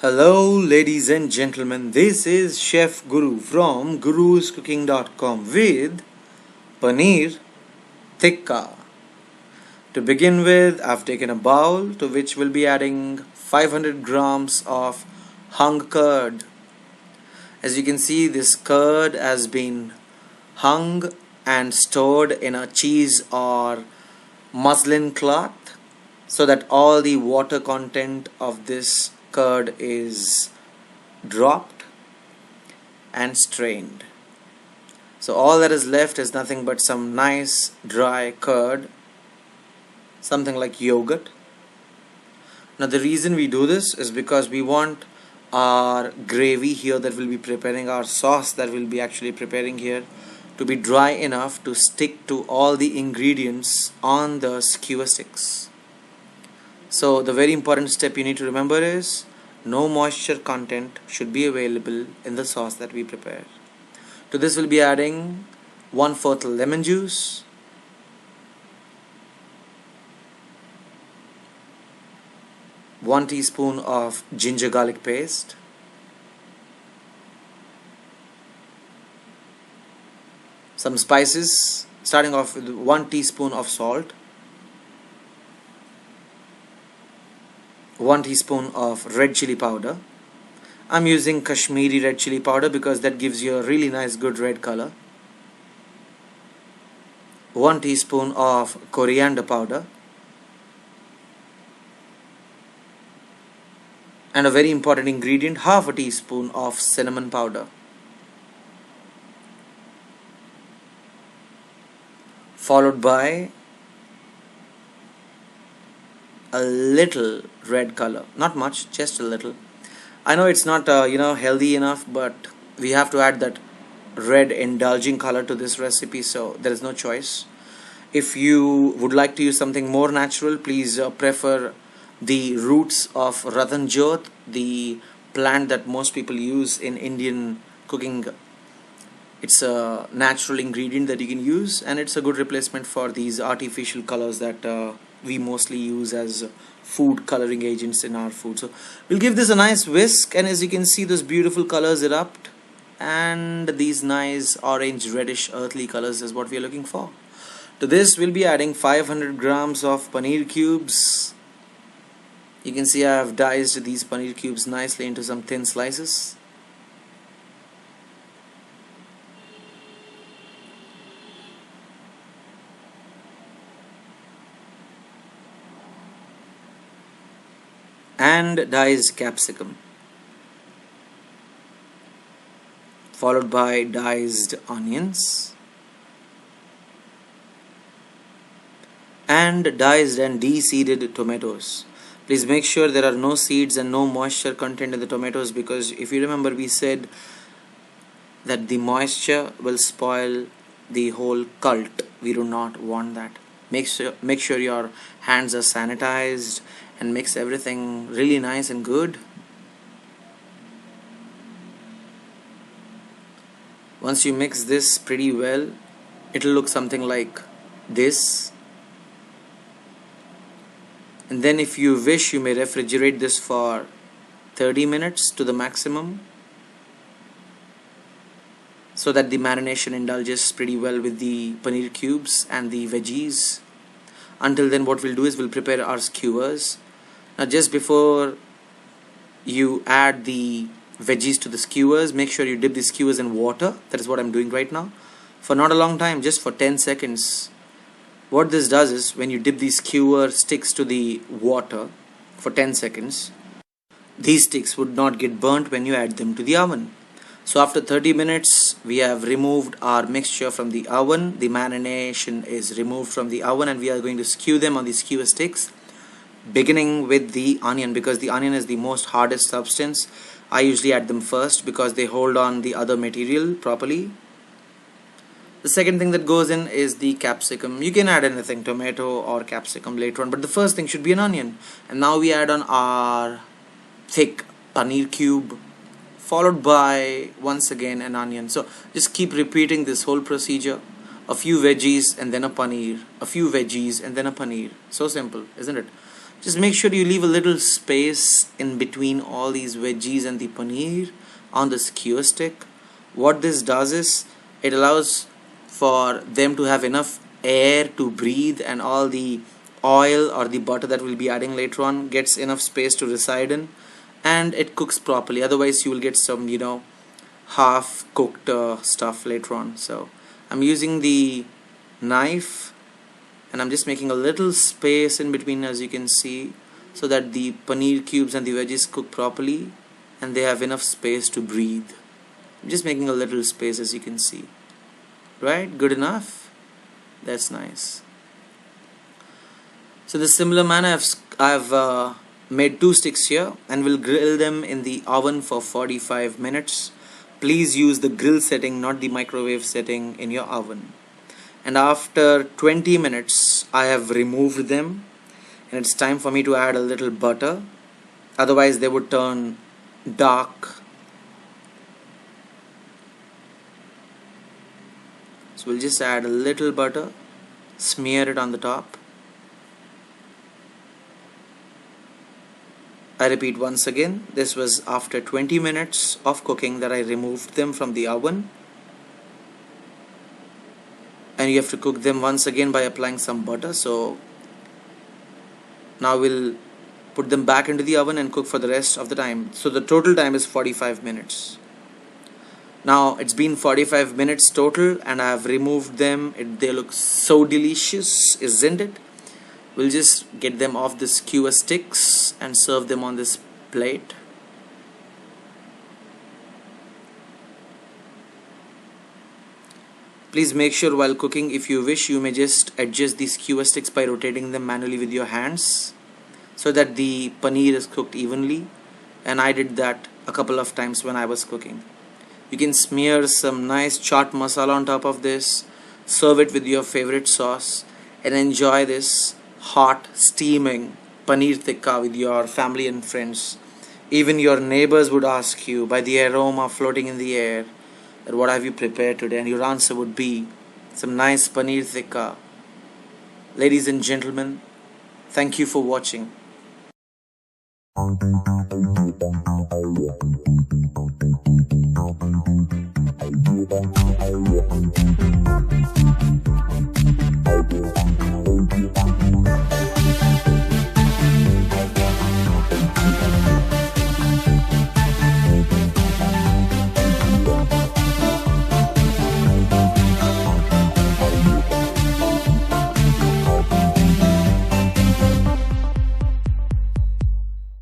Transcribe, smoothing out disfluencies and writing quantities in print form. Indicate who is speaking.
Speaker 1: Hello, ladies and gentlemen. This is Chef Guru from guruscooking.com with Paneer Tikka. To begin with, I've taken a bowl to which we'll be adding 500 grams of hung curd. As you can see, this curd has been hung and stored in a cheese or muslin cloth so that all the water content of this curd is dropped and strained. So all that is left is nothing but some nice dry curd, something like yogurt. Now the reason we do this is because we want our gravy here that we'll be preparing, our sauce that we'll be actually preparing here, to be dry enough to stick to all the ingredients on the skewer sticks. So the very important step you need to remember is no moisture content should be available in the sauce that we prepare. To this we'll be adding 1/4 lemon juice, one teaspoon of ginger garlic paste, some spices, starting off with 1 teaspoon of salt, 1 teaspoon of red chili powder. I'm using Kashmiri red chili powder because that gives you a really nice good red color. 1 teaspoon of coriander powder. And a very important ingredient, half a teaspoon of cinnamon powder. Followed by a little red color, not much, just a little. I know it's not healthy enough, but we have to add that red indulging color to this recipe, so there is no choice. If you would like to use something more natural, please prefer the roots of Ratanjot, the plant that most people use in Indian cooking. It's a natural ingredient that you can use, and it's a good replacement for these artificial colors that we mostly use as food coloring agents in our food. So we'll give this a nice whisk, and as you can see, those beautiful colors erupt, and these nice orange reddish earthly colors is what we are looking for. To this we'll be adding 500 grams of paneer cubes. You can see I have diced these paneer cubes nicely into some thin slices. And diced capsicum, followed by diced onions and diced and de-seeded tomatoes. Please make sure there are no seeds and no moisture content in the tomatoes, because if you remember, we said that the moisture will spoil the whole cult. We do not want that. Make sure your hands are sanitized and mix everything really nice and good. Once you mix this pretty well, it'll look something like this. And then if you wish, you may refrigerate this for 30 minutes to the maximum, so that the marination indulges pretty well with the paneer cubes and the veggies. Until then, what we'll do is we'll prepare our skewers. Now just before you add the veggies to the skewers, make sure you dip the skewers in water. That is what I'm doing right now, for not a long time, just for 10 seconds. What this does is, when you dip the skewer sticks to the water for 10 seconds, these sticks would not get burnt when you add them to the oven. So after 30 minutes, we have removed our mixture from the oven. The marination is removed from the oven, and we are going to skew them on the skewer sticks, beginning with the onion, because the onion is the most hardest substance. I usually add them first because they hold on the other material properly. The second thing that goes in is the capsicum. You can add anything, tomato or capsicum later on, but the first thing should be an onion. And now we add on our thick paneer cube, followed by once again an onion. So just keep repeating this whole procedure. A few veggies and then a paneer, a few veggies and then a paneer. So simple, isn't it? Just make sure you leave a little space in between all these veggies and the paneer on the skewer stick. What this does is it allows for them to have enough air to breathe, and all the oil or the butter that we'll be adding later on gets enough space to reside in, and it cooks properly. Otherwise you will get some half cooked stuff later on. So I'm using the knife and I'm just making a little space in between, as you can see, so that the paneer cubes and the veggies cook properly and they have enough space to breathe. I'm just making a little space, as you can see. Right? Good enough? That's nice. So the similar manner I've made 2 sticks here and will grill them in the oven for 45 minutes. Please use the grill setting, not the microwave setting in your oven. And after 20 minutes I have removed them, and it's time for me to add a little butter, otherwise they would turn dark. So we'll just add a little butter, smear it on the top. I repeat once again, this was after 20 minutes of cooking that I removed them from the oven. And you have to cook them once again by applying some butter. So now we'll put them back into the oven and cook for the rest of the time. So the total time is 45 minutes. Now it's been 45 minutes total and I have removed them. They look so delicious, isn't it? We'll just get them off the skewer sticks and serve them on this plate. Please make sure while cooking, if you wish, you may just adjust the skewer sticks by rotating them manually with your hands so that the paneer is cooked evenly. And I did that a couple of times when I was cooking. You can smear some nice chaat masala on top of this, serve it with your favorite sauce, and enjoy this hot, steaming Paneer Tikka with your family and friends. Even your neighbors would ask you by the aroma floating in the air that what have you prepared today, and your answer would be some nice Paneer Tikka. Ladies and gentlemen, thank you for watching.